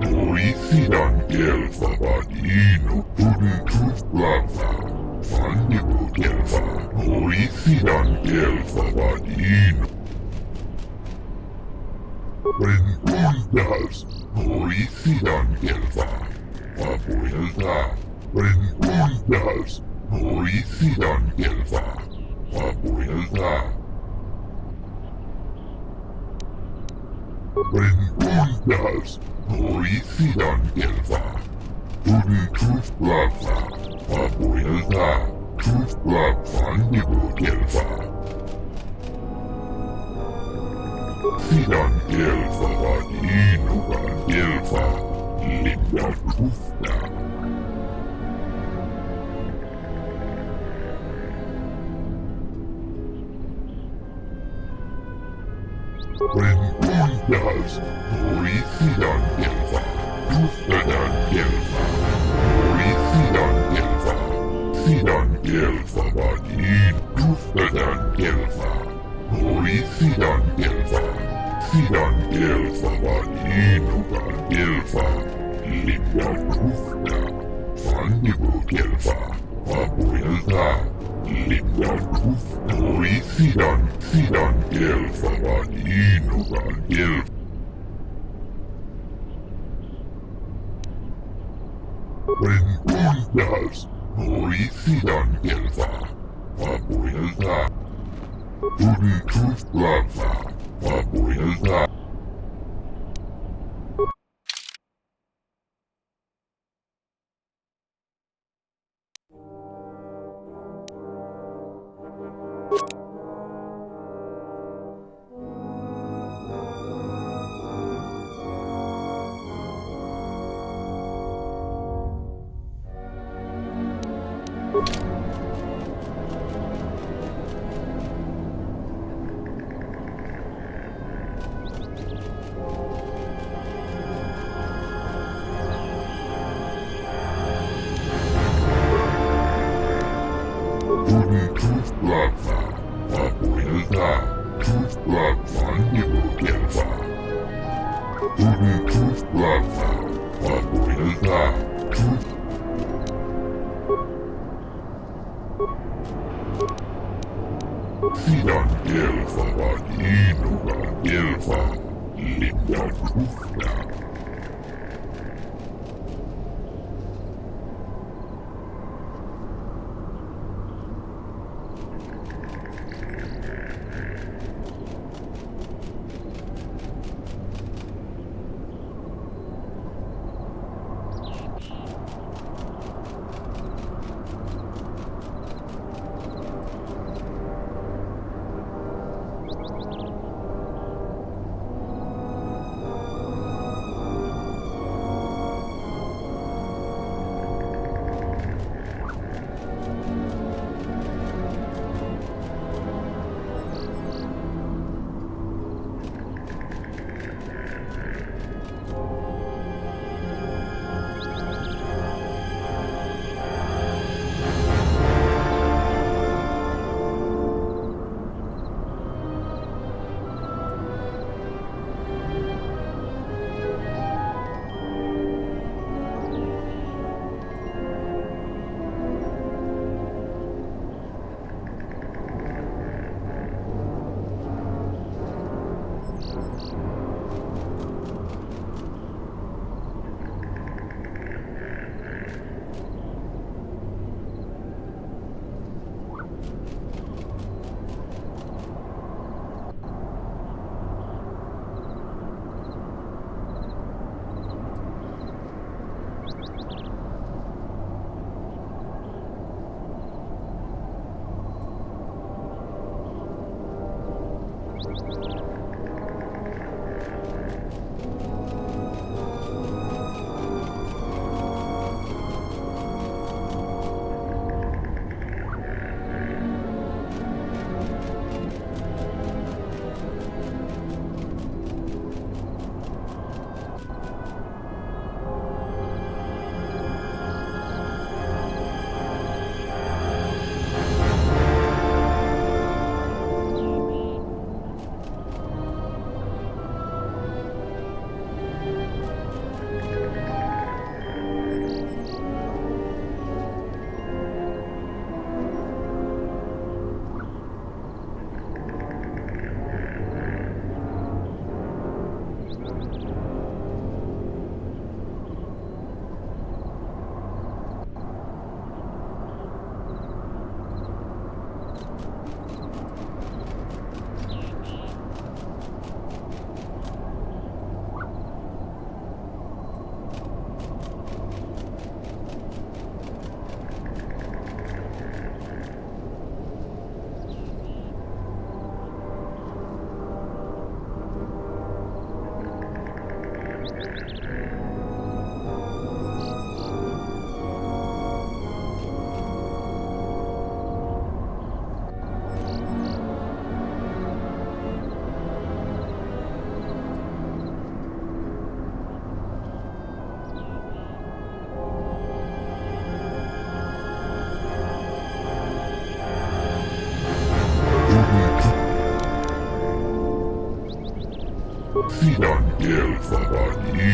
Moisidan kelfa vadino, tuntuf lava, fandigo kelfa, moisidan kelfa vadino. Rentundas, moisidan kelfa, papuelta. Rentundas, moisidan kelfa, papuelta. Rentundas, moisidan kelfa, tuntuf lava, papuelta. Tuf lava, fandigo kelfa. Sidan kelfa vadino kan kelfa, linda tufta. Rentundas, moisidan kelfa, tuftadan kelfa, moisidan kelfa. Sidan kelfa vadin, tuftadan kelfa, moisidan kelfa. Sidan kelfa vadino kan kelfa, linda tufta. Fandigo kelfa, papuelta. Linda tufta, moisidan kelfa vadino kan kelfa. Rentundas, moisidan kelfa, papuelta. Tuntuf lava, papuelta. Tuntuf lava, papuelta. Tuf lava, fandigo kelfa. Tuntuf lava, papuelta. Tuf. Sidan kelfa vadino kan kelfa, linda tufta. Fidankiel Fabani.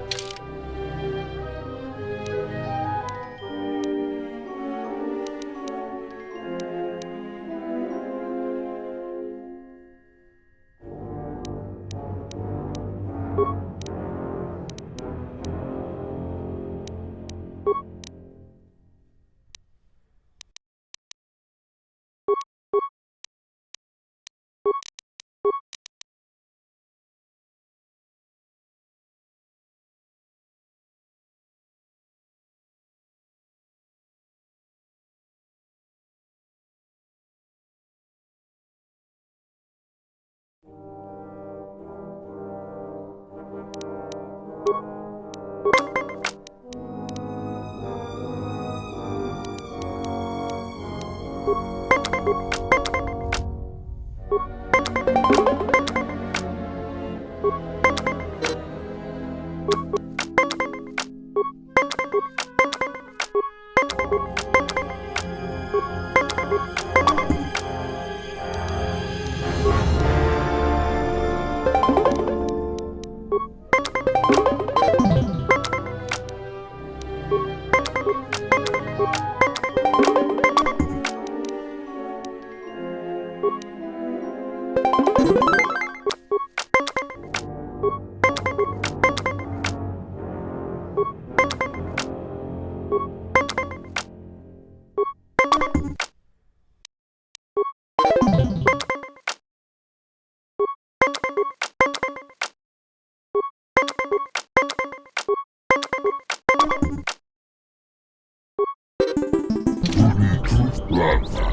Lava,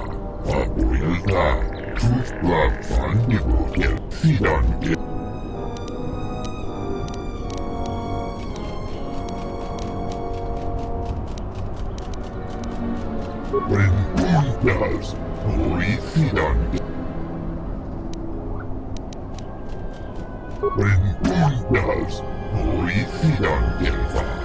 Abuelta, Truth Lava, Nibokel, Fidankiel. When does Holy Fidankiel? When does Holy Fidankiel?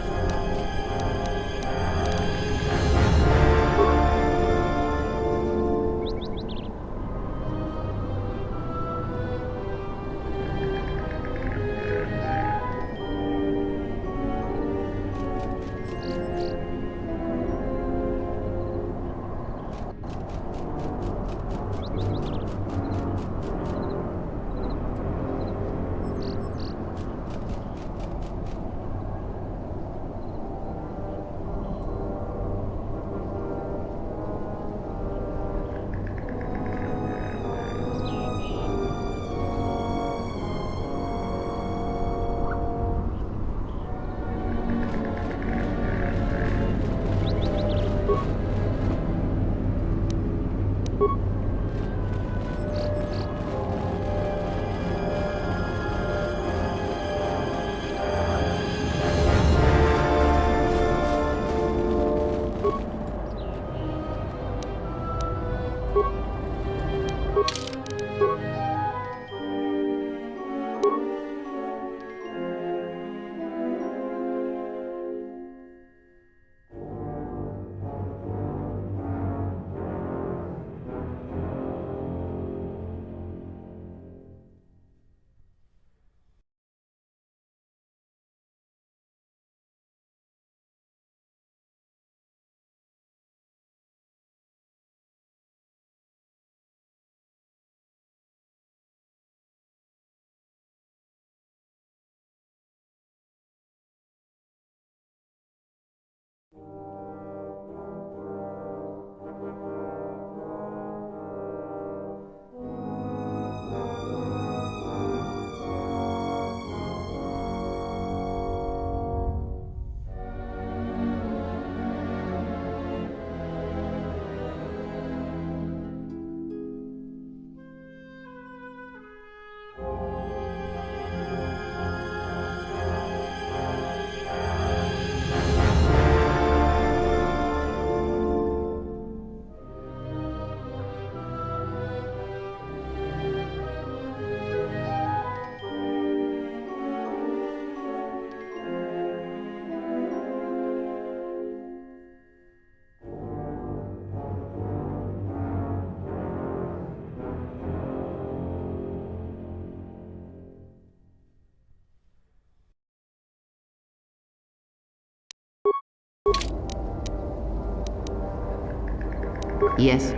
Yes.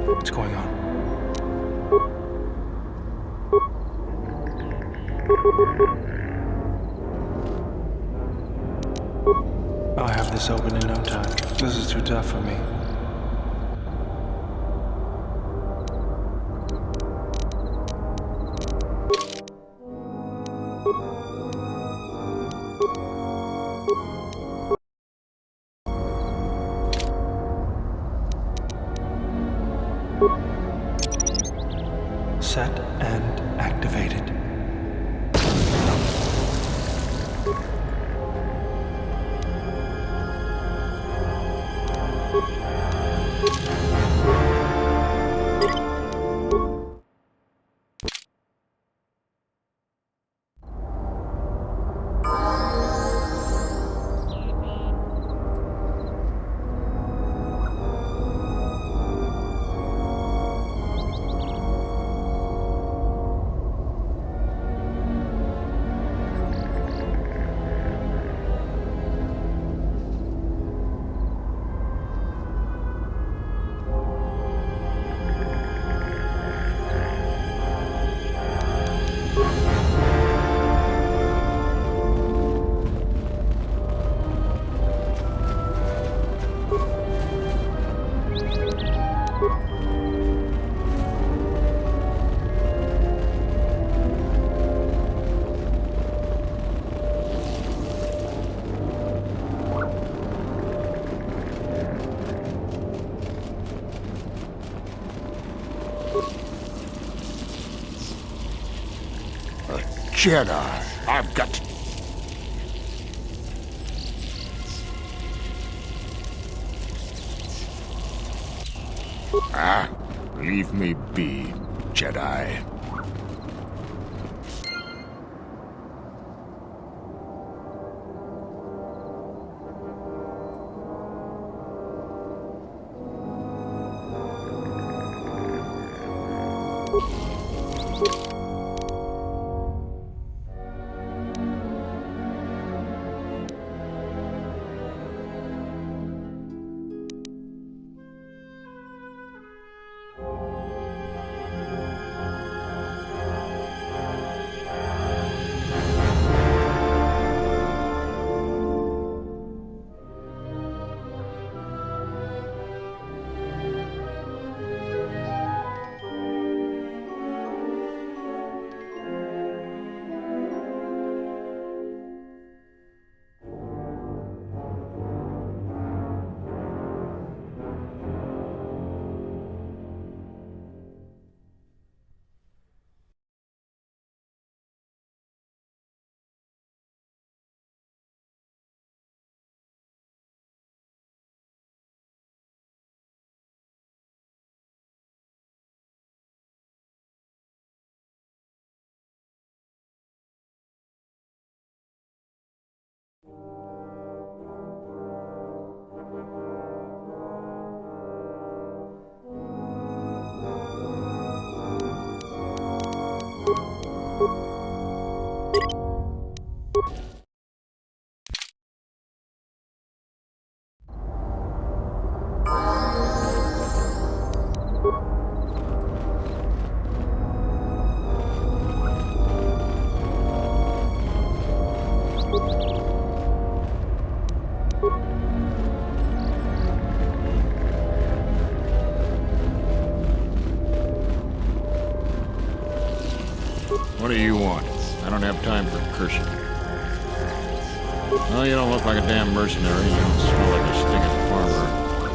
What's going on? I'll have this open in no time. This is too tough for me. Set and activated. Jedi, I've got to... Leave me be, Jedi. What do you want? I don't have time for cursing. Well, you don't look like a damn mercenary. You don't smell like a stinking farmer.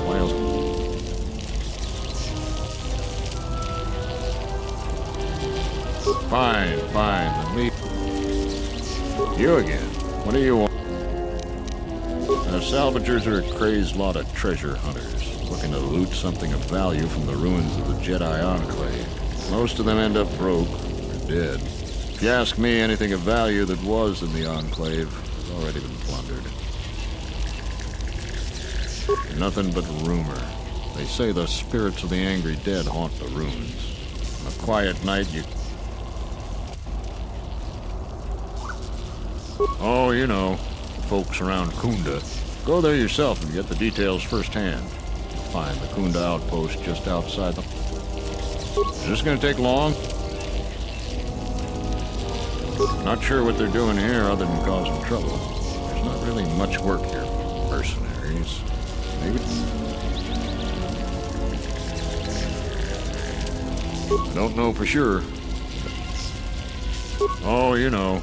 Why else? Fine, fine. Let me... You again. What do you want? Salvagers are a crazed lot of treasure hunters, looking to loot something of value from the ruins of the Jedi Enclave. Most of them end up broke or dead. If you ask me, anything of value that was in the Enclave has already been plundered. Nothing but rumor. They say the spirits of the angry dead haunt the ruins. On a quiet night, you... Oh, you know, folks around Kunda. Go there yourself and get the details firsthand. You'll find the Kunda outpost just outside the... Is this gonna take long? Not sure what they're doing here other than causing trouble. There's not really much work here for mercenaries. Maybe... I don't know for sure. Oh, you know,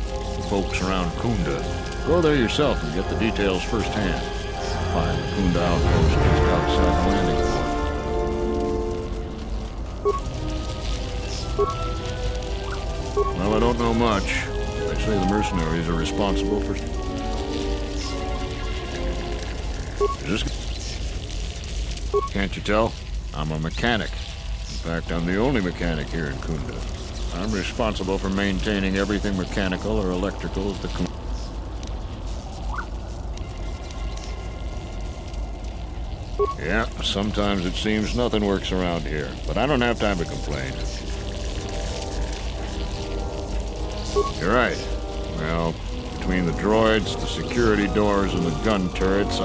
folks around Kunda. Go there yourself and get the details firsthand. Find the Kunda outpost just outside the landing point. Well, I don't know much. They say the mercenaries are responsible for... Is this... Can't you tell? I'm a mechanic. In fact, I'm the only mechanic here in Kunda. I'm responsible for maintaining everything mechanical or electrical at the Kunda. Yeah, sometimes it seems nothing works around here, but I don't have time to complain. You're right. Well, between the droids, the security doors, and the gun turrets,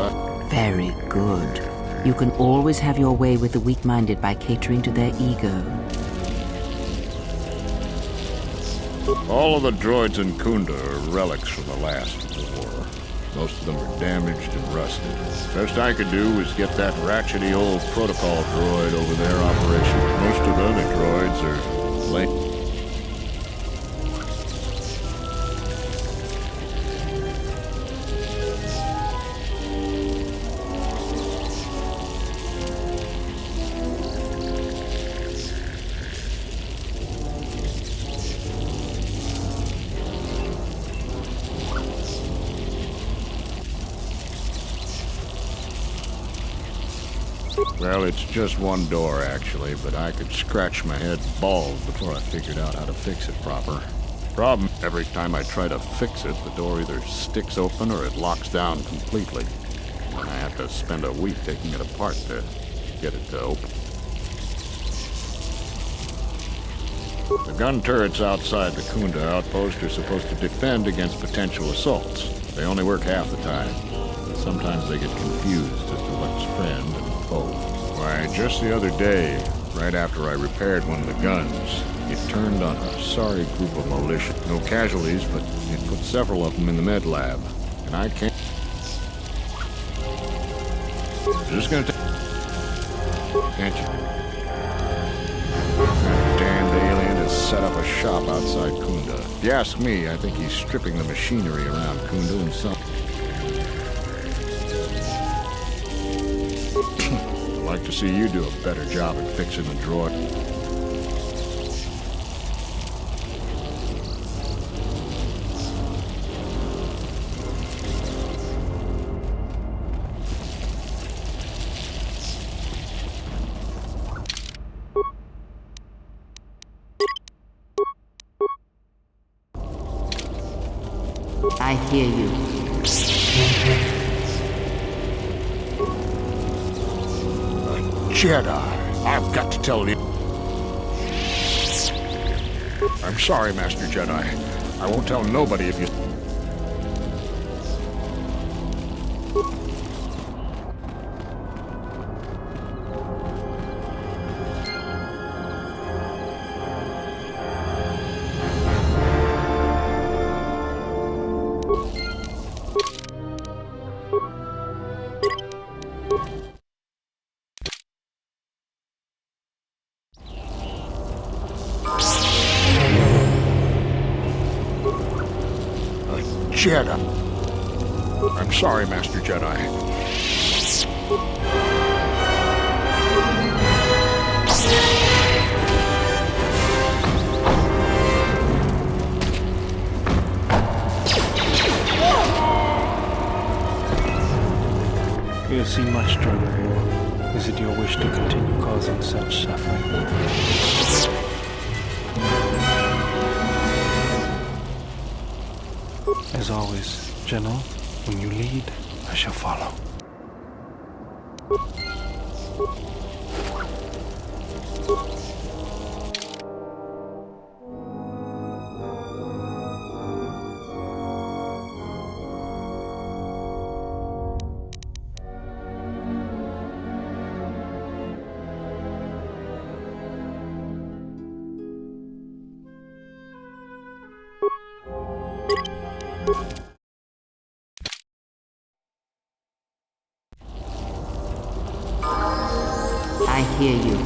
Very good. You can always have your way with the weak-minded by catering to their ego. all of the droids in Kunda are relics from the last war. Most of them are damaged and rusted. Best I could do was get that ratchety old protocol droid over there operational. Most of the other droids are late. Well, it's just one door, actually, but I could scratch my head bald before I figured out how to fix it proper. Problem, every time I try to fix it, the door either sticks open or it locks down completely. And I have to spend a week taking it apart to get it to open. The gun turrets outside the Kunda outpost are supposed to defend against potential assaults. They only work half the time. Sometimes they get confused as to what's friend and foe. Why, just the other day, right after I repaired one of the guns, it turned on a sorry group of militia. No casualties, but it put several of them in the med lab. And I can't... Just gonna take... Can't you? That damned alien has set up a shop outside Kunda. If you ask me, I think he's stripping the machinery around Kunda and some... I'd like to see you do a better job at fixing the droid. I hear you. Jedi, I've got to tell you. I'm sorry, Master Jedi. I won't tell nobody if you... Jedi. I'm sorry, Master Jedi. You see much during the war. Is it your wish to continue causing such suffering? As always, General, when you lead, I shall follow. I hear you.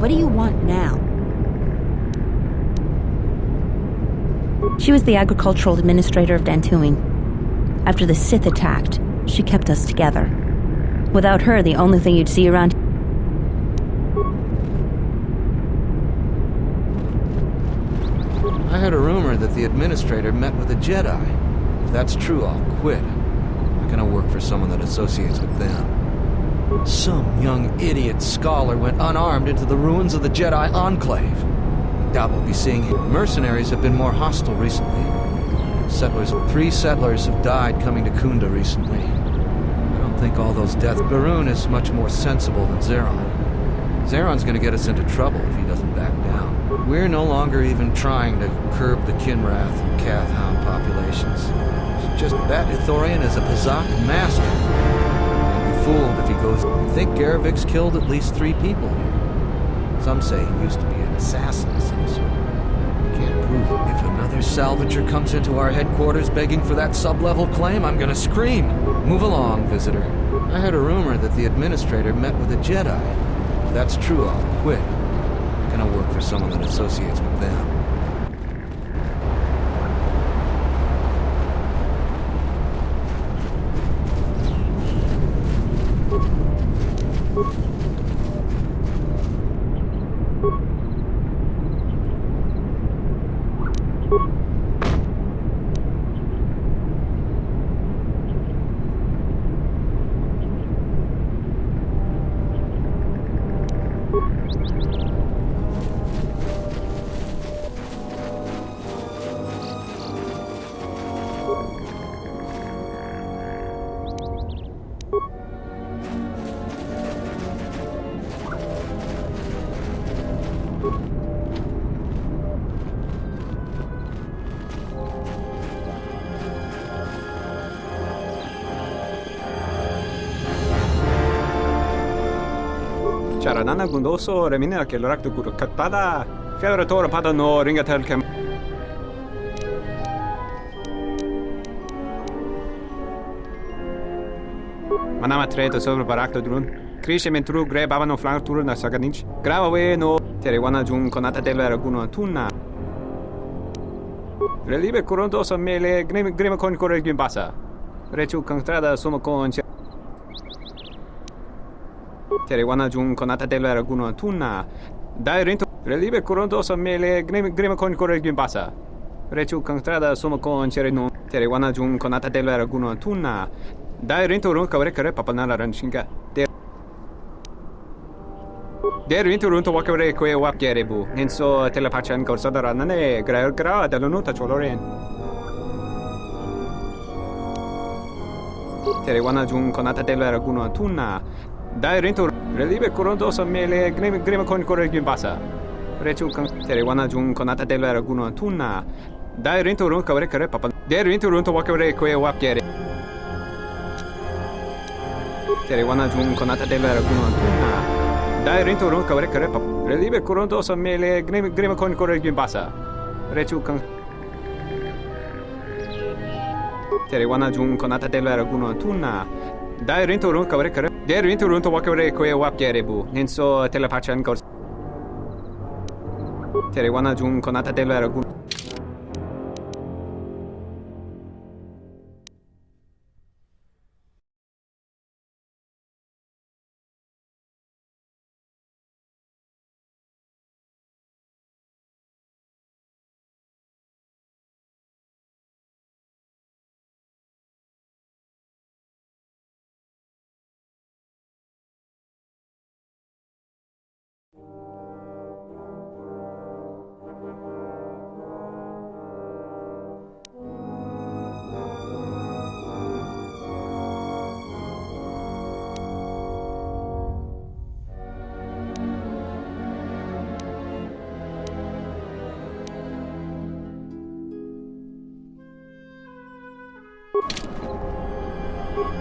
What do you want now? She was the agricultural administrator of Dantooine. After the Sith attacked, she kept us together. Without her, the only thing you'd see around... I heard a rumor that the administrator met with a Jedi. If that's true, I'll quit. I'm not gonna work for someone that associates with them. Some young idiot scholar went unarmed into the ruins of the Jedi Enclave. I doubt we'll be seeing him. Mercenaries have been more hostile recently. 3 settlers have died coming to Kunda recently. I don't think all those deaths... Barun is much more sensible than Zeron. Zeron's gonna get us into trouble if he doesn't back down. We're no longer even trying to curb the Kinrath and Kath Hound populations. It's just that Ithorian is a Pazak master. I'd be fooled if he goes... I think Garevik's killed at least 3 people here. Some say he used to be an assassin of some sort. We can't prove it. If another salvager comes into our headquarters begging for that sub-level claim, I'm gonna scream. Move along, visitor. I heard a rumor that the administrator met with a Jedi. If that's true, I'll quit. I'm gonna work for someone that associates with them. Charanana gundoso remina ke lorak tu guru katpada fiara tora pada no ringa tel kem manama treto sobre barakto drun krishe mentru gre baba no flank turu na saganich grava we no terewana jun konata del raguno tunna relibe corondoso mele grima con corre gimbasa rechu contrada sono con Terewana jun konata del raguno tunna. Dai rento relibe corondoso mele grima con corre gimbasa. Rechu contrada sono con cereno. Terewana jun konata del raguno tunna. Dai rento ron kavre kare papanala ranshinga. Der rento ron to wakare kwe wap gerebu. Enso telepachan korsada nane gra della nota choloren. Terewana jun konata del raguno tunna. Dai rento relibe corondoso mele grima con corre gimbasa. Rechu terewana jun konata del raguno tunna. Dai rento ron kavre kare papa. Der rento ron to wakare kwe wap gere. Terewana jun konata del raguno tunna. Dai rento ron kavre kare papa. Relibe corondoso mele grima con corre gimbasa. Rechu terewana jun konata del raguno tunna. Dai rento ron kavre kare. Der rento ron to wakare kwe wap gerebu. Nenso telepachan kors. Terewana jun konata del raguno.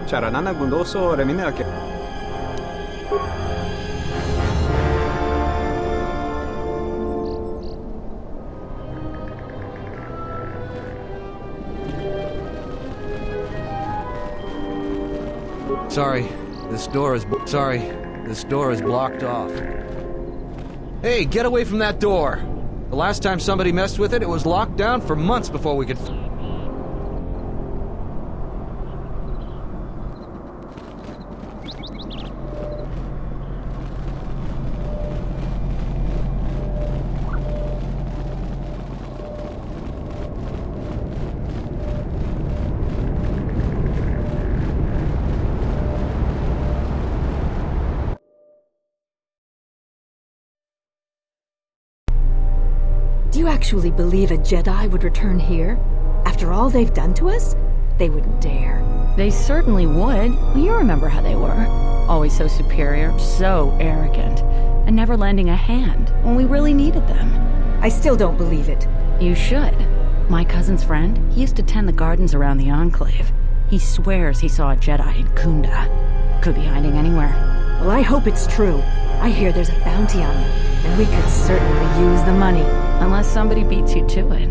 Charanana gundoso remina ke Sorry, this door is blocked off. Hey, get away from that door! The last time somebody messed with it, it was locked down for months before we could... Do you actually believe a Jedi would return here? After all they've done to us? They wouldn't dare. They certainly would. You remember how they were. Always so superior, so arrogant, and never lending a hand when we really needed them. I still don't believe it. You should. My cousin's friend, he used to tend the gardens around the Enclave. He swears he saw a Jedi in Kunda. Could be hiding anywhere. Well, I hope it's true. I hear there's a bounty on them, and we could certainly use the money. Unless somebody beats you to it.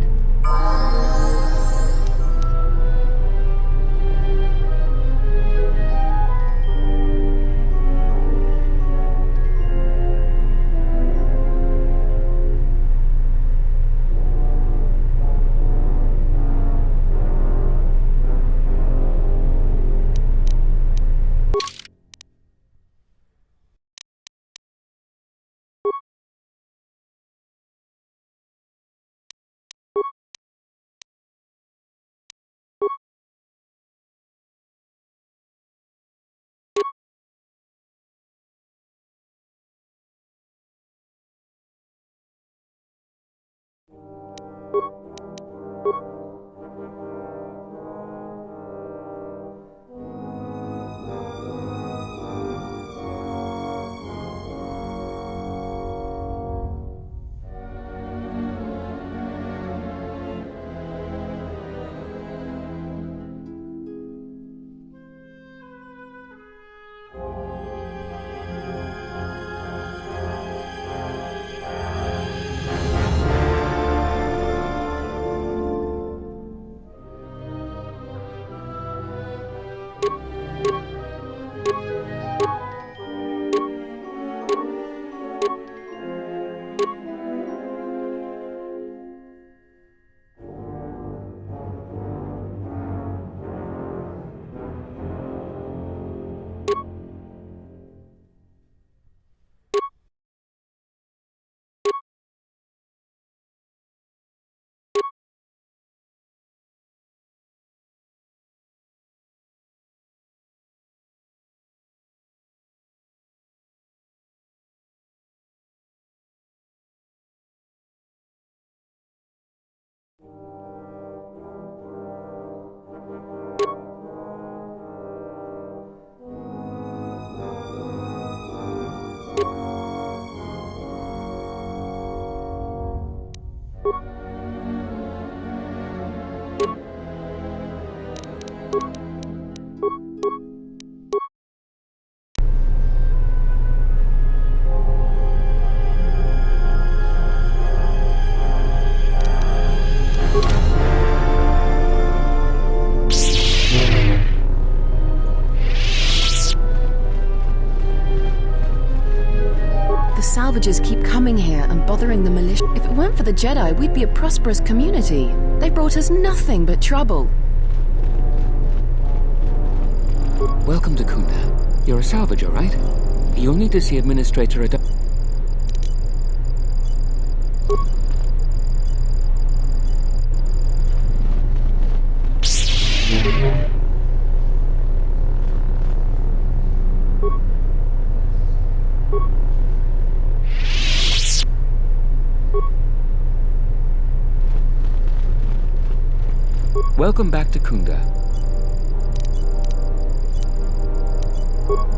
The salvagers keep coming here and bothering the militia. If it weren't for the Jedi, we'd be a prosperous community. They brought us nothing but trouble. Welcome to Kunda. You're a salvager, right? You'll need to see Administrator Ad... Welcome back to Kunda.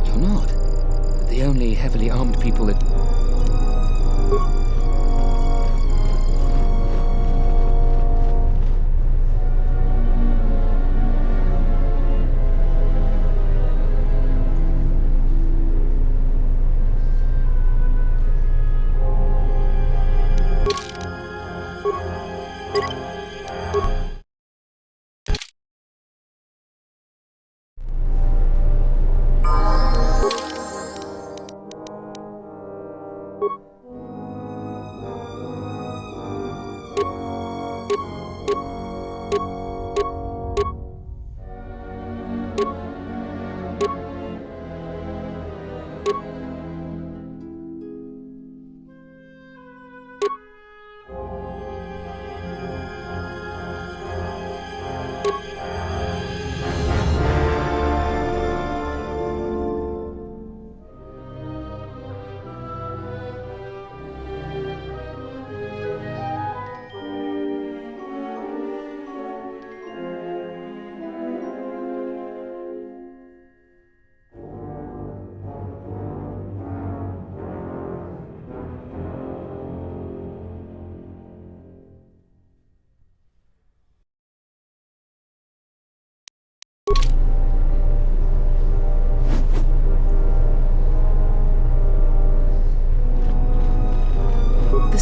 You're not. The only heavily armed people that...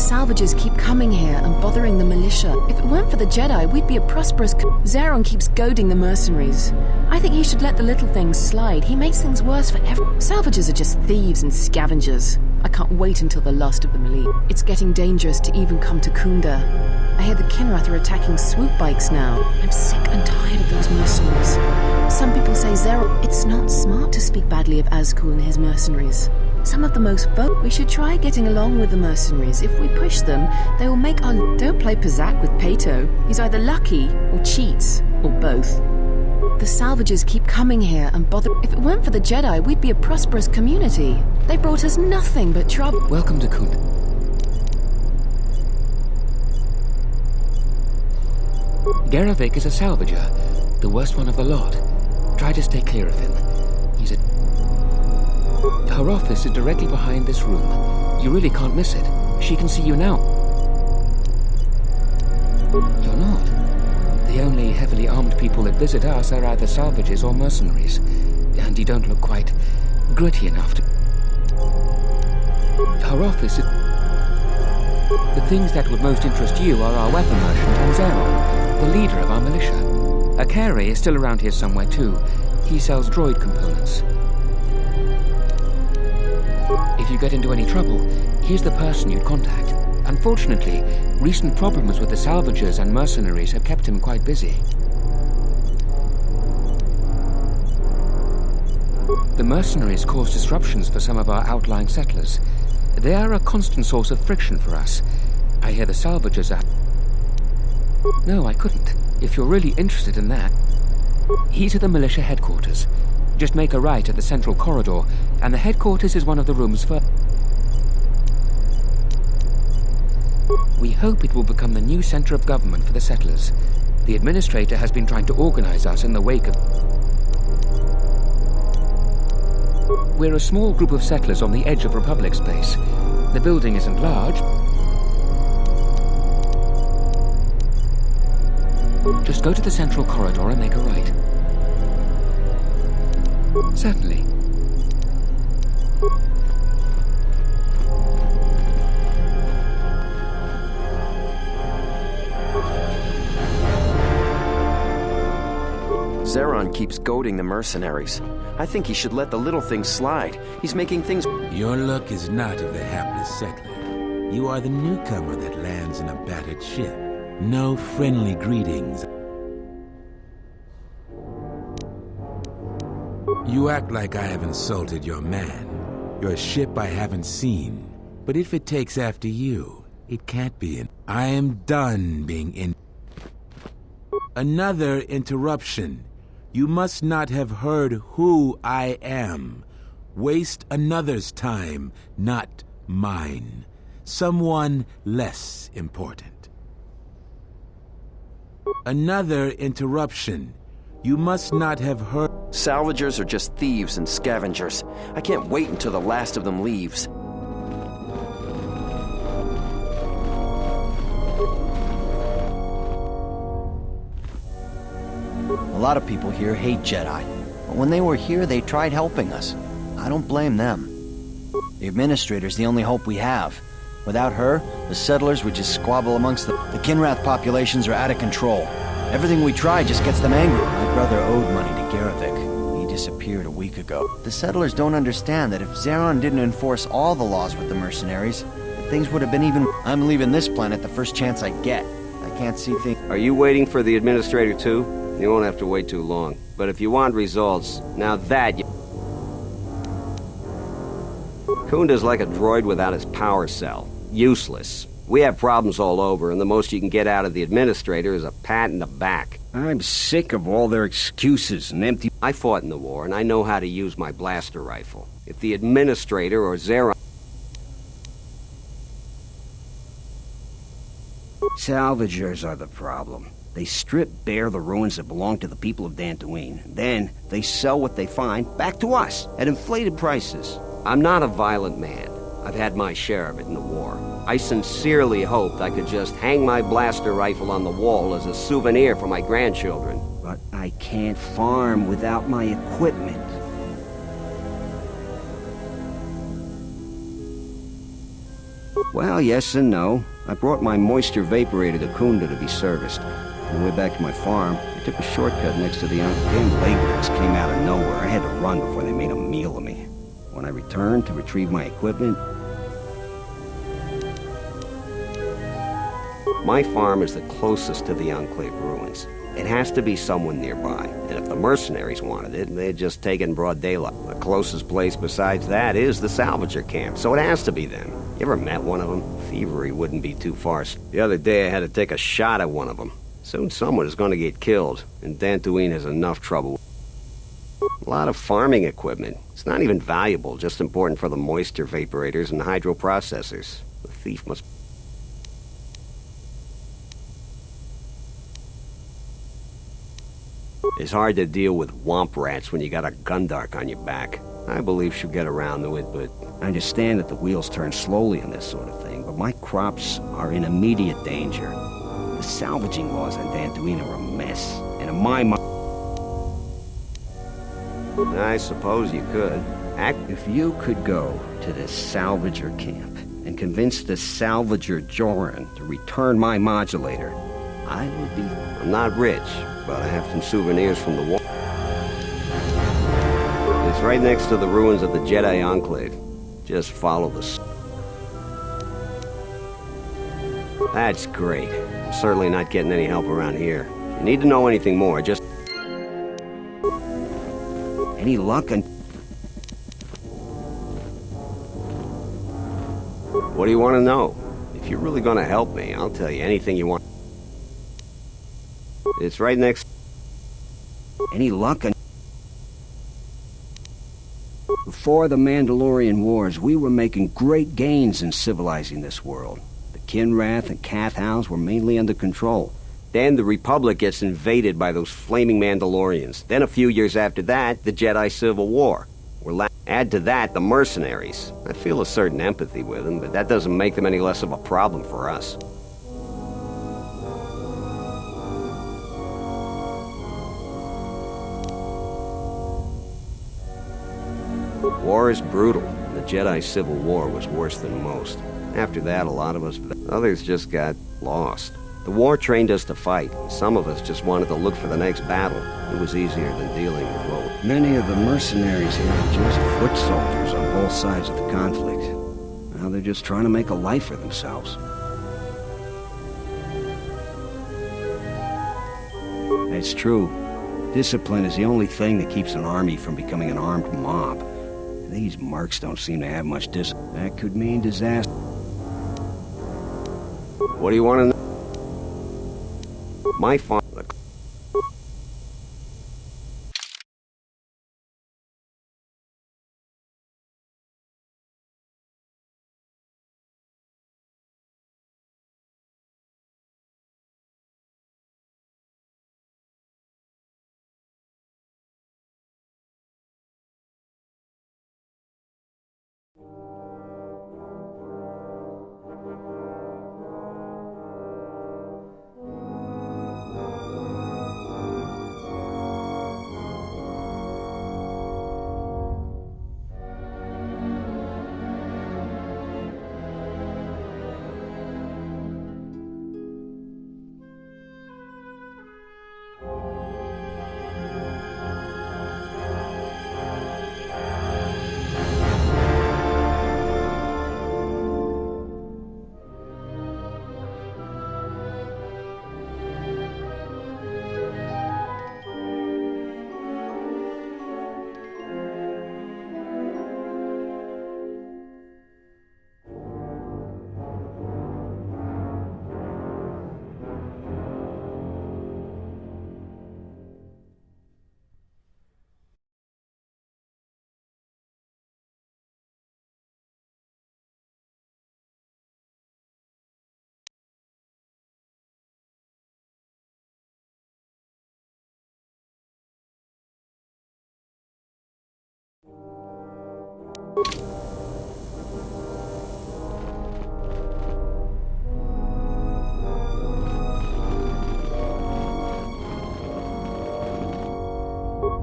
salvagers keep coming here and bothering the militia. If it weren't for the Jedi, we'd be a prosperous Zeron keeps goading the mercenaries. I think he should let the little things slide. He makes things worse for everyone. Salvagers are just thieves and scavengers. I can't wait until the last of them leave. It's getting dangerous to even come to Kunda. I hear the Kinrath are attacking swoop bikes now. I'm sick and tired of those mercenaries. Some people say Zeron... It's not smart to speak badly of Azkul and his mercenaries. Some of the most We should try getting along with the mercenaries. If we push them, they will make our... Don't play Pazak with Pato. He's either lucky or cheats, or both. The salvagers keep coming here and bother... If it weren't for the Jedi, we'd be a prosperous community. They brought us nothing but trouble. Welcome to Kunda. Garavik is a salvager, the worst one of the lot. Try to stay clear of him. He's a... Her office is directly behind this room. You really can't miss it. She can see you now. You're not. The only heavily armed people that visit us are either salvagers or mercenaries. And you don't look quite gritty enough to... Her office is... The things that would most interest you are our weapon merchant and Zeron, the leader of our militia. Akari is still around here somewhere too. He sells droid components. If you get into any trouble, he's the person you'd contact. Unfortunately, recent problems with the salvagers and mercenaries have kept him quite busy. The mercenaries cause disruptions for some of our outlying settlers. They are a constant source of friction for us. I hear the salvagers are... No, I couldn't. If you're really interested in that... He's at the militia headquarters. Just make a right at the central corridor, and the headquarters is one of the rooms for... We hope it will become the new center of government for the settlers. The administrator has been trying to organize us in the wake of... We're a small group of settlers on the edge of Republic space. The building isn't large. Just go to the central corridor and make a right. Certainly. Zeron keeps goading the mercenaries. I think he should let the little things slide. He's making things... Your luck is not of the hapless settler. You are the newcomer that lands in a battered ship. No friendly greetings. You act like I have insulted your man. Your ship I haven't seen. But if it takes after you, it can't be in... I am done being in... Another interruption. You must not have heard who I am. Waste another's time, not mine. Someone less important. Another interruption. You must not have heard... Salvagers are just thieves and scavengers. I can't wait until the last of them leaves. A lot of people here hate Jedi, but when they were here, they tried helping us. I don't blame them. The Administrator's the only hope we have. Without her, the settlers would just squabble amongst them. The Kinrath populations are out of control. Everything we try just gets them angry. My brother owed money to Garavik. He disappeared a week ago. The settlers don't understand that if Zeron didn't enforce all the laws with the mercenaries, things would have been even... I'm leaving this planet the first chance I get. I can't see things... Are you waiting for the Administrator too? You won't have to wait too long. But if you want results, now that you... Kunda's like a droid without his power cell. Useless. We have problems all over, and the most you can get out of the Administrator is a pat in the back. I'm sick of all their excuses and empty... I fought in the war, and I know how to use my blaster rifle. If the Administrator or Zeron... Salvagers are the problem. They strip bare the ruins that belong to the people of Dantooine. Then, they sell what they find back to us at inflated prices. I'm not a violent man. I've had my share of it in the war. I sincerely hoped I could just hang my blaster rifle on the wall as a souvenir for my grandchildren. But I can't farm without my equipment. Well, yes and no. I brought my moisture vaporator to Kunda to be serviced. On the way back to my farm, I took a shortcut next to the damn laborers came out of nowhere. I had to run before they made a meal of me. When I returned to retrieve my equipment... My farm is the closest to the Enclave ruins. It has to be someone nearby, and if the mercenaries wanted it, they'd just take it in broad daylight. The closest place besides that is the salvager camp, so it has to be them. You ever met one of them? Thievery wouldn't be too far. The other day I had to take a shot at one of them. Soon someone is going to get killed, and Dantooine has enough trouble. A lot of farming equipment. It's not even valuable, just important for the moisture vaporators and hydroprocessors. The thief must... It's hard to deal with womp rats when you got a gundark on your back. I believe she'll get around to it, but... I understand that the wheels turn slowly on this sort of thing, but my crops are in immediate danger. The salvaging laws on Dantooine are a mess, and in my mind... I suppose you could. If you could go to this salvager camp and convince the salvager Joran to return my modulator, I would be... I'm not rich, but I have some souvenirs from the war. It's right next to the ruins of the Jedi Enclave. Just follow the... That's great. I'm certainly not getting any help around here. If you need to know anything more, just... Any luck on... What do you want to know? If you're really going to help me, I'll tell you anything you want. It's right next... Any luck on... Before the Mandalorian Wars, we were making great gains in civilizing this world. The Kinrath and Kath Hounds were mainly under control. Then the Republic gets invaded by those flaming Mandalorians. Then a few years after that, the Jedi Civil War. Add to that the mercenaries. I feel a certain empathy with them, but that doesn't make them any less of a problem for us. War is brutal. The Jedi Civil War was worse than most. After that, a lot of us... Others just got lost. The war trained us to fight. Some of us just wanted to look for the next battle. It was easier than dealing with what... Many of the mercenaries here are just foot soldiers on both sides of the conflict. Now they're just trying to make a life for themselves. It's true. Discipline is the only thing that keeps an army from becoming an armed mob. These mercs don't seem to have much discipline. That could mean disaster. What do you want to know? My farm...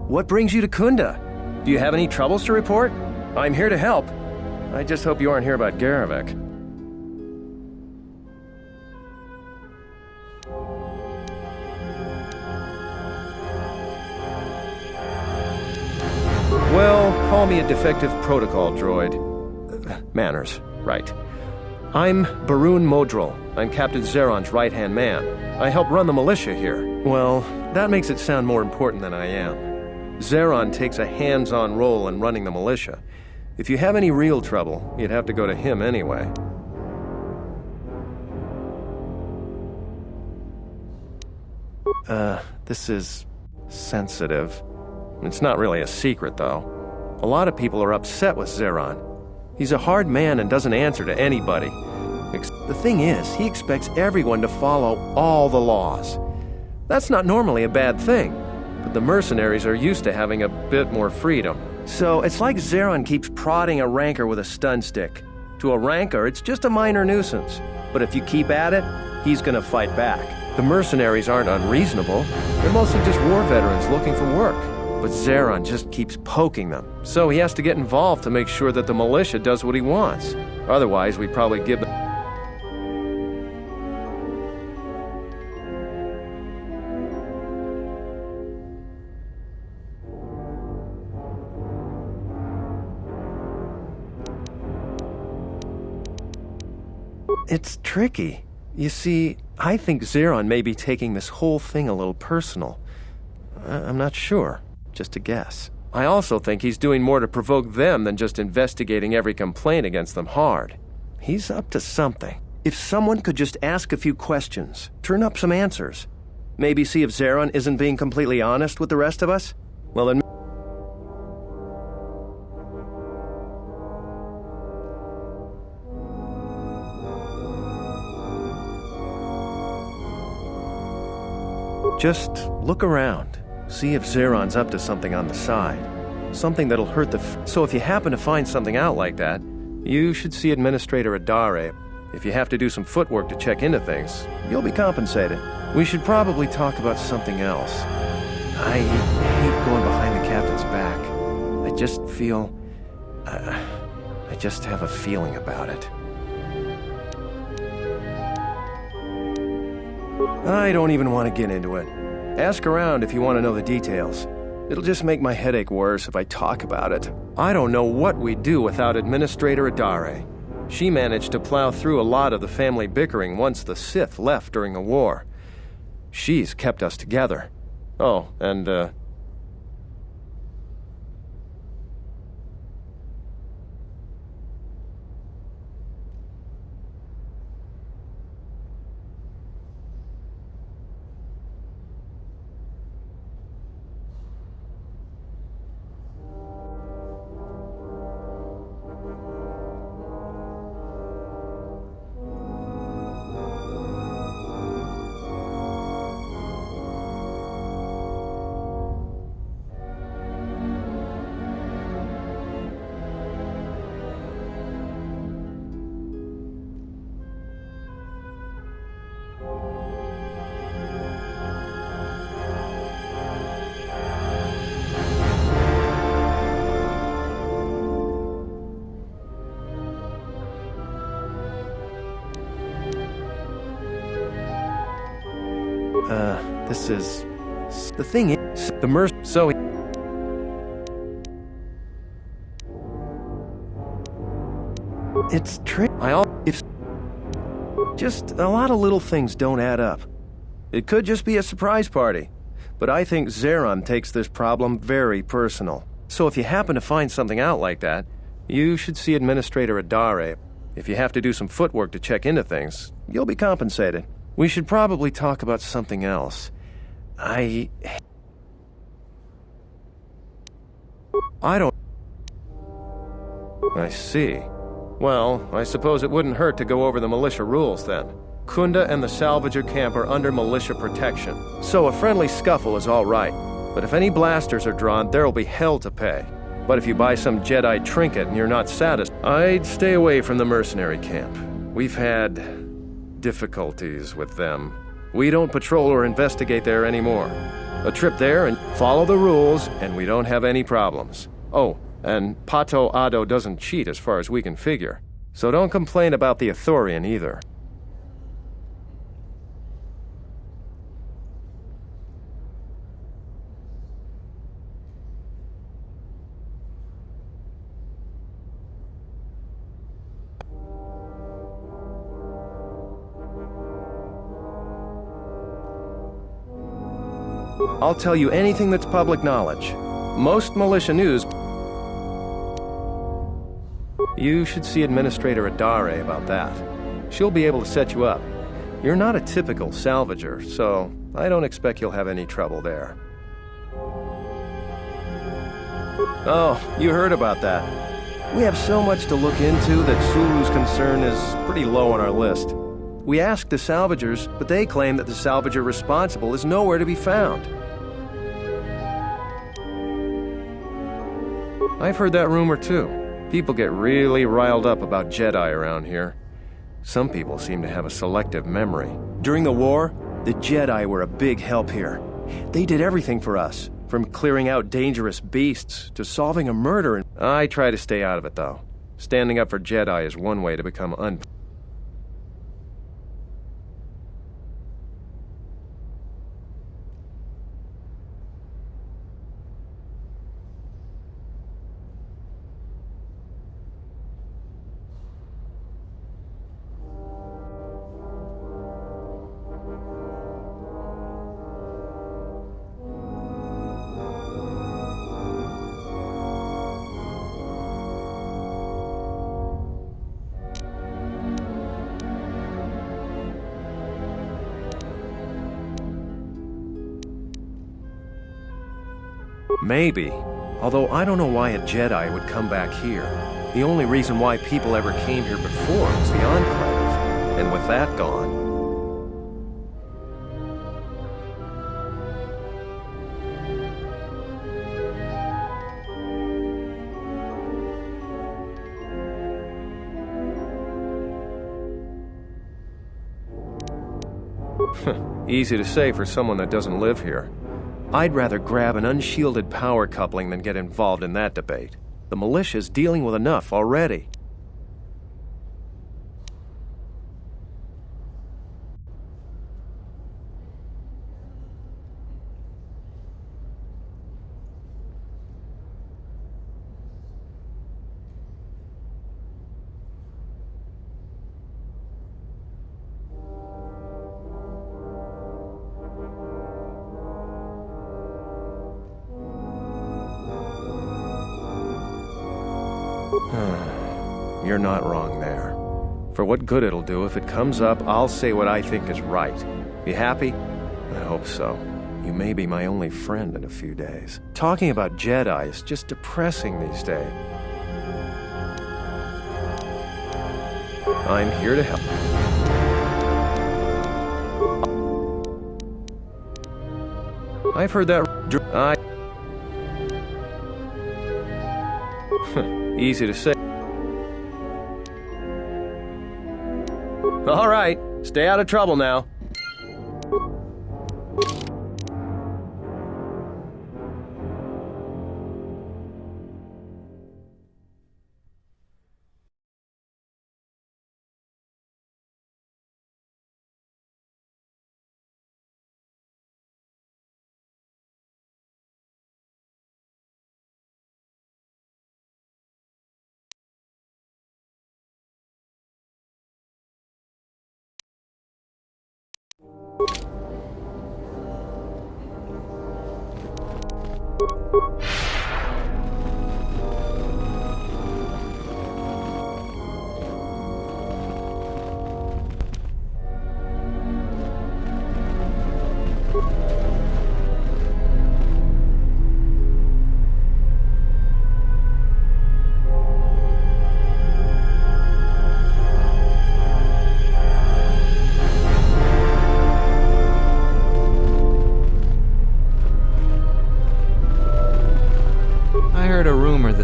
What brings you to Kunda? Do you have any troubles to report? I'm here to help. I just hope you aren't here about Garavek. call me a defective protocol droid. Manners, right. I'm Barun Modril. I'm Captain Zeron's right-hand man. I help run the militia here. Well, that makes it sound more important than I am. Zeron takes a hands-on role in running the militia. If you have any real trouble, you'd have to go to him anyway. This is sensitive. It's not really a secret, though. A lot of people are upset with Zeron. He's a hard man and doesn't answer to anybody. The thing is, he expects everyone to follow all the laws. That's not normally a bad thing, but the mercenaries are used to having a bit more freedom. So it's like Zeron keeps prodding a rancor with a stun stick. To a rancor, it's just a minor nuisance. But if you keep at it, he's gonna fight back. The mercenaries aren't unreasonable. They're mostly just war veterans looking for work. But Zeron just keeps poking them. So he has to get involved to make sure that the militia does what he wants. Otherwise, we'd probably give them... It's tricky. You see, I think Zeron may be taking this whole thing a little personal. I'm not sure. Just a guess. I also think he's doing more to provoke them than just investigating every complaint against them hard. He's up to something. If someone could just ask a few questions, turn up some answers, maybe see if Zeron isn't being completely honest with the rest of us, well then... Just look around. See if Zeron's up to something on the side. Something that'll hurt So if you happen to find something out like that, you should see Administrator Adare. If you have to do some footwork to check into things, you'll be compensated. We should probably talk about something else. I hate going behind the captain's back. I just feel... I just have a feeling about it. I don't even want to get into it. Ask around if you want to know the details. It'll just make my headache worse if I talk about it. I don't know what we'd do without Administrator Adare. She managed to plow through a lot of the family bickering once the Sith left during the war. She's kept us together. Oh, and, this is... The thing is, So... It's Just a lot of little things don't add up. It could just be a surprise party. But I think Zeron takes this problem very personal. So if you happen to find something out like that, you should see Administrator Adare. If you have to do some footwork to check into things, you'll be compensated. We should probably talk about something else. I don't... I see. Well, I suppose it wouldn't hurt to go over the militia rules then. Kunda and the Salvager camp are under militia protection, so a friendly scuffle is all right. But if any blasters are drawn, there'll be hell to pay. But if you buy some Jedi trinket and you're not satisfied, I'd stay away from the mercenary camp. We've had difficulties with them. We don't patrol or investigate there anymore. A trip there and follow the rules, and we don't have any problems. Oh, and Pato Ado doesn't cheat as far as we can figure. So don't complain about the Ithorian either. I'll tell you anything that's public knowledge. Most militia news... You should see Administrator Adare about that. She'll be able to set you up. You're not a typical salvager, so I don't expect you'll have any trouble there. Oh, you heard about that. We have so much to look into that Sulu's concern is pretty low on our list. We asked the salvagers, but they claim that the salvager responsible is nowhere to be found. I've heard that rumor too. People get really riled up about Jedi around here. Some people seem to have a selective memory. During the war, the Jedi were a big help here. They did everything for us, from clearing out dangerous beasts to solving a murder. I try to stay out of it, though. Standing up for Jedi is one way to become Maybe. Although I don't know why a Jedi would come back here. The only reason why people ever came here before was the Enclave. And with that gone... Easy to say for someone that doesn't live here. I'd rather grab an unshielded power coupling than get involved in that debate. The militia's dealing with enough already. You're not wrong there. For what good it'll do, if it comes up, I'll say what I think is right. You happy? I hope so. You may be my only friend in a few days. Talking about Jedi is just depressing these days. I'm here to help. I've heard that... Easy to say. All right, stay out of trouble now.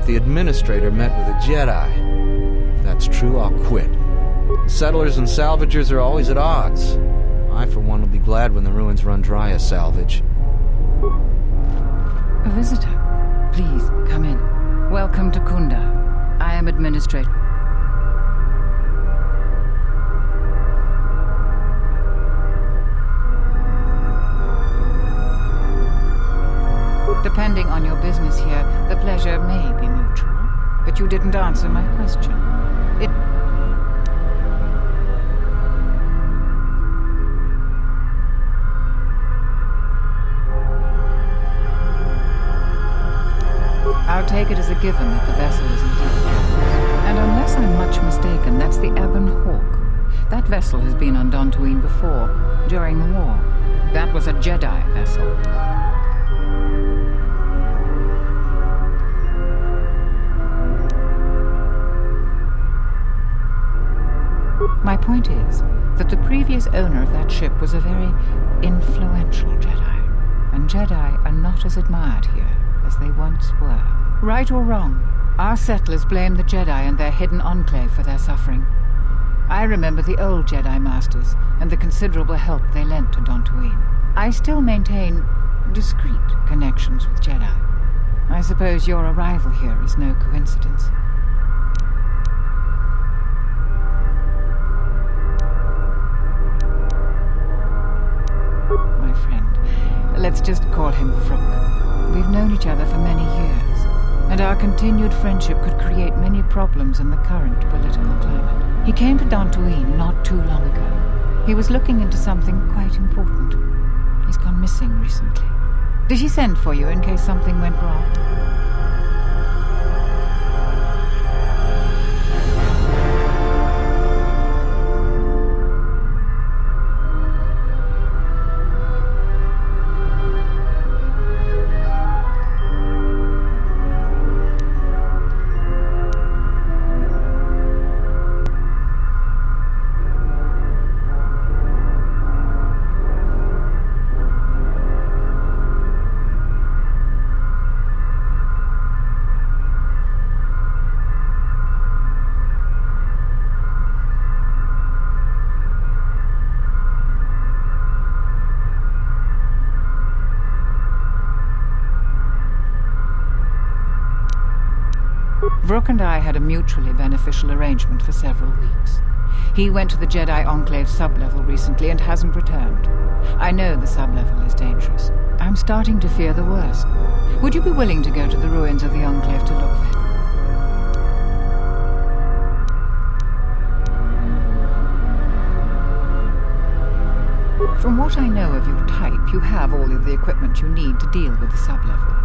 The administrator met with a Jedi. If that's true, I'll quit. Settlers and salvagers are always at odds. I, for one, will be glad when the ruins run dry as salvage. A visitor. Please, come in. Welcome to Kunda. I am administrator. Depending on your business here, the pleasure may be mutual, but you didn't answer my question. I'll take it as a given that the vessel is indeed yours. And unless I'm much mistaken, that's the Ebon Hawk. That vessel has been on Dantooine before, during the war. That was a Jedi vessel. My point is that the previous owner of that ship was a very influential Jedi, and Jedi are not as admired here as they once were. Right or wrong, our settlers blame the Jedi and their hidden enclave for their suffering. I remember the old Jedi Masters and the considerable help they lent to Dantooine. I still maintain discreet connections with Jedi. I suppose your arrival here is no coincidence. My friend, let's just call him Vrook. We've known each other for many years, and our continued friendship could create many problems in the current political climate. He came to Dantooine not too long ago. He was looking into something quite important. He's gone missing recently. Did he send for you in case something went wrong? Vrook and I had a mutually beneficial arrangement for several weeks. He went to the Jedi Enclave sublevel recently and hasn't returned. I know the sublevel is dangerous. I'm starting to fear the worst. Would you be willing to go to the ruins of the Enclave to look for him? From what I know of your type, you have all of the equipment you need to deal with the sublevel.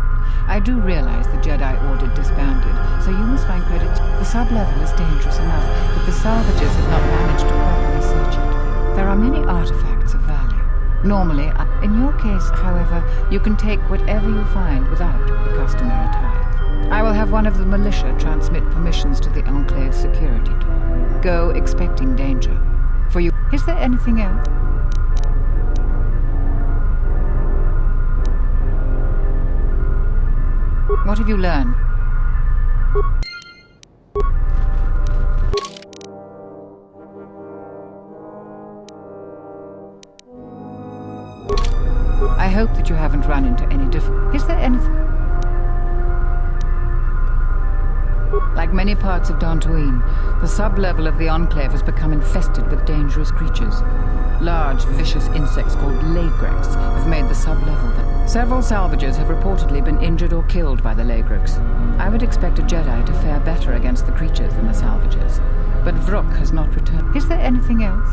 I do realize the Jedi Order disbanded, so you must find credit. The sublevel is dangerous enough, but the salvagers have not managed to properly search it. There are many artifacts of value. Normally, in your case, however, you can take whatever you find without the customary tithe. I will have one of the militia transmit permissions to the Enclave security door. Go expecting danger. For you, is there anything else? What have you learned? I hope that you haven't run into any difficulty. Is there anything? Like many parts of Dantooine, the sublevel of the Enclave has become infested with dangerous creatures. Large, vicious insects called Lagrix have made the sublevel. Several salvagers have reportedly been injured or killed by the Lagrix. I would expect a Jedi to fare better against the creatures than the salvagers. But Vrook has not returned. Is there anything else?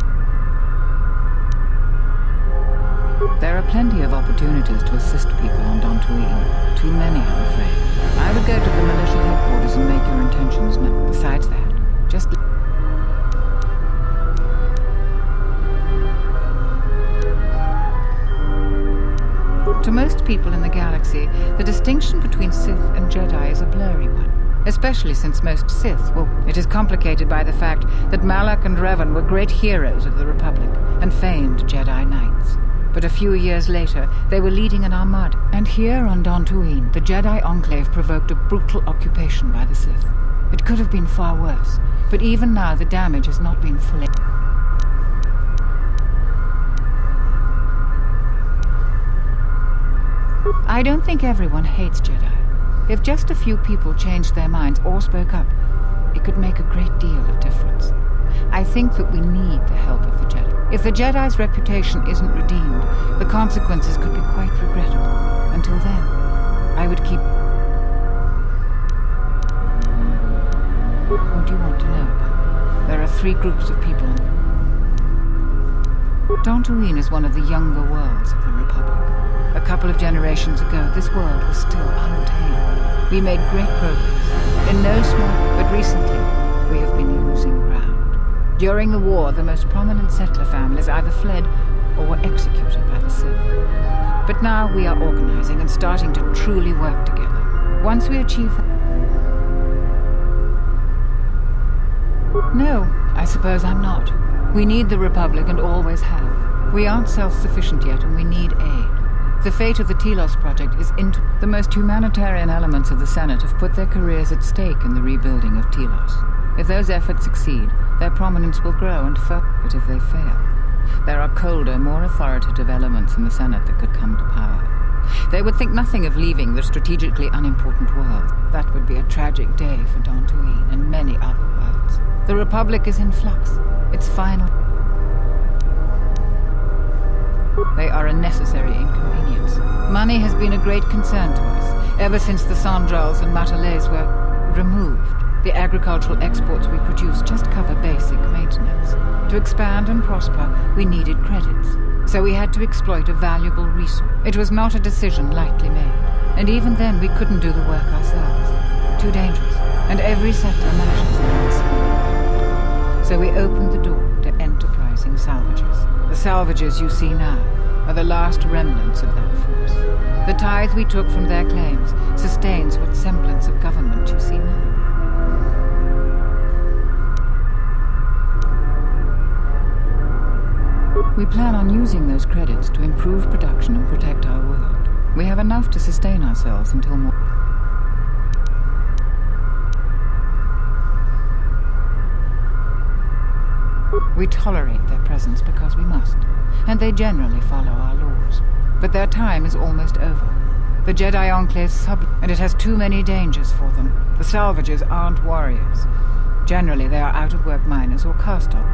There are plenty of opportunities to assist people on Dantooine. Too many, I'm afraid. I would go to the militia headquarters and make your intentions known. Besides that, just... To most people in the galaxy, the distinction between Sith and Jedi is a blurry one. Especially since most Sith, well, it is complicated by the fact that Malak and Revan were great heroes of the Republic and famed Jedi Knights. But a few years later, they were leading an armada. And here on Dantooine, the Jedi Enclave provoked a brutal occupation by the Sith. It could have been far worse, but even now the damage has not been fully... I don't think everyone hates Jedi. If just a few people changed their minds or spoke up, it could make a great deal of difference. I think that we need the help of the Jedi. If the Jedi's reputation isn't redeemed, the consequences could be quite regrettable. Until then, I would keep... What do you want to know about? There are 3 groups of people. Dantooine is one of the younger worlds of the Republic. A couple of generations ago, this world was still untamed. We made great progress. In no small, but recently, we have been losing ground. During the war, the most prominent settler families either fled or were executed by the Sith. But now we are organizing and starting to truly work together. Once we achieve that... No, I suppose I'm not. We need the Republic and always have. We aren't self-sufficient yet and we need aid. The fate of the Telos project is the most humanitarian elements of the Senate have put their careers at stake in the rebuilding of Telos. If those efforts succeed, their prominence will grow and but if they fail, there are colder, more authoritative elements in the Senate that could come to power. They would think nothing of leaving the strategically unimportant world. That would be a tragic day for Dantooine and many other worlds. The Republic is in flux. Its final... They are a necessary inconvenience. Money has been a great concern to us, ever since the Sandrals and Matalays were removed. The agricultural exports we produce just cover basic maintenance. To expand and prosper, we needed credits. So we had to exploit a valuable resource. It was not a decision lightly made. And even then, we couldn't do the work ourselves. Too dangerous. And every settler matters in our small world. So we opened the door to enterprising salvagers. The salvagers you see now are the last remnants of that force. The tithe we took from their claims sustains what semblance of government you see now. We plan on using those credits to improve production and protect our world. We have enough to sustain ourselves until more... We tolerate their presence because we must, and they generally follow our laws. But their time is almost over. The Jedi Enclave's and it has too many dangers for them. The salvagers aren't warriors. Generally, they are out-of-work miners or cast-off.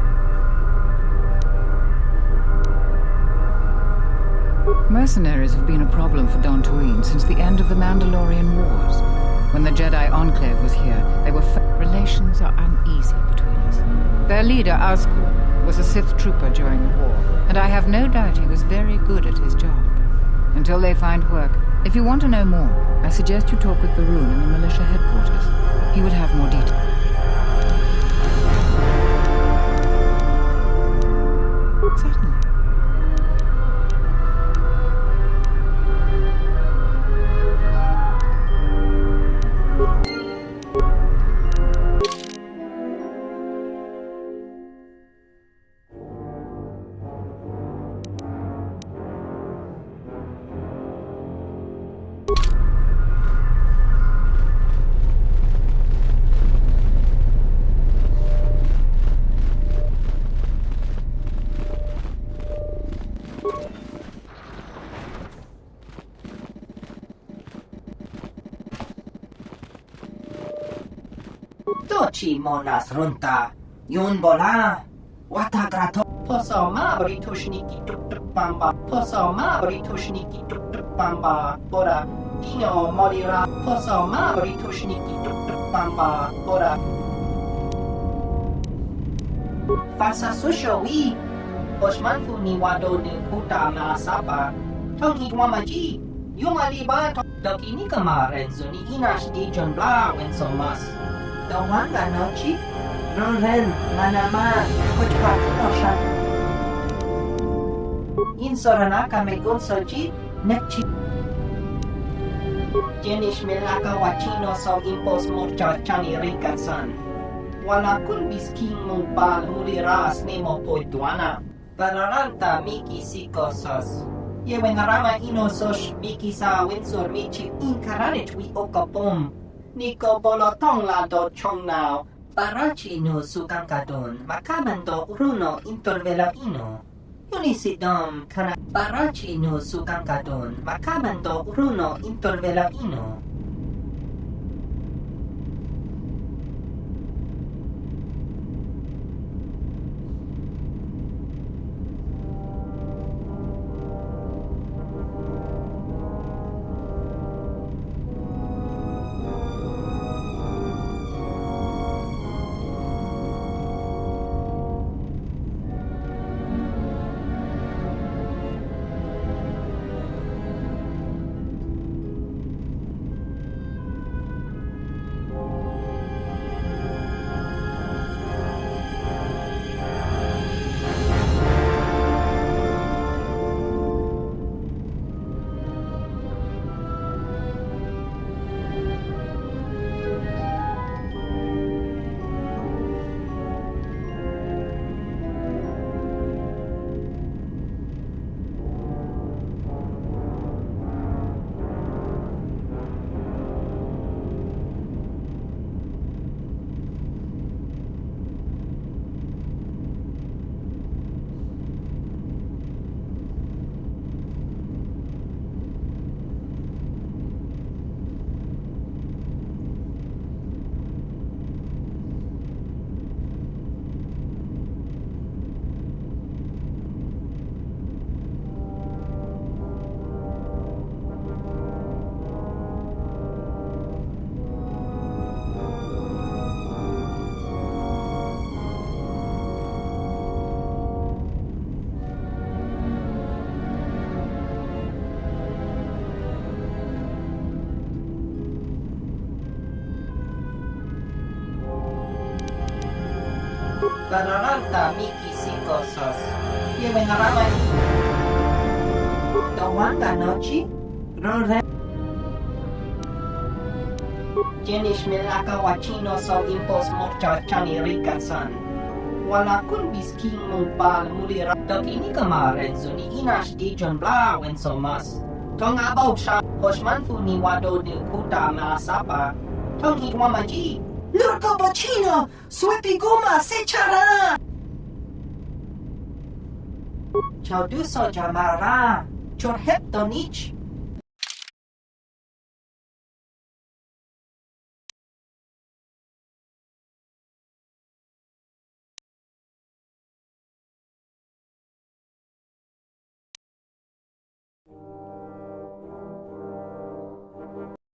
Mercenaries have been a problem for Dantooine since the end of the Mandalorian Wars. When the Jedi Enclave was here, they were relations are uneasy between us. Their leader, Azkul, was a Sith trooper during the war, and I have no doubt he was very good at his job. Until they find work, if you want to know more, I suggest you talk with Barun in the militia headquarters. He would have more detail. Certainly. Dochi monas runta, yun bola, watagrato. Posoma oritushniki tuk tuk bamba, posoma oritushniki tuk tuk bamba, bora, dino morira, posoma oritushniki tuk tuk bamba, bora. Fasa susho wi, osmanfu ni wado de puta na sapa, tongi wamaji, yumaliba to, dokini kamarenzo ni inash di John Bla wensomas. Dawanga nochi, Ronren, Manama, Kochpatinocha. In Soranaka Megunsoji, Nepchi. Jenish Melaka Wachino so impos morcha chani rikatsan. Wana kulbis king mupal muriras nemo poituana. Pararanta miki sikosos. Yewenarama inososh miki sa winsor michi inkaranit wi okapom. Niko bolotong la do chong now. Barachi no sukankadon, makabando uruno intervela ino. Unisidom kana Barachi no sukankadon, makabando uruno intervela ino. Pararanta Miki Sikosos. Yewe Haramai. Tawanda Nochi? Rore. Jenish Milaka Wachino so impos mocha chani rikatsan. Wala kun bisking mong pal mulira. Dok ini kemarin suni inash di John Blau and so mas. Tong abaw siya. Hoshman fu ni wado ni kuta maasapa. Tong hitwa maji. Lurko Bocino! Swepi Guma Sechara! Ciao duso Jamara! Chor hep donich!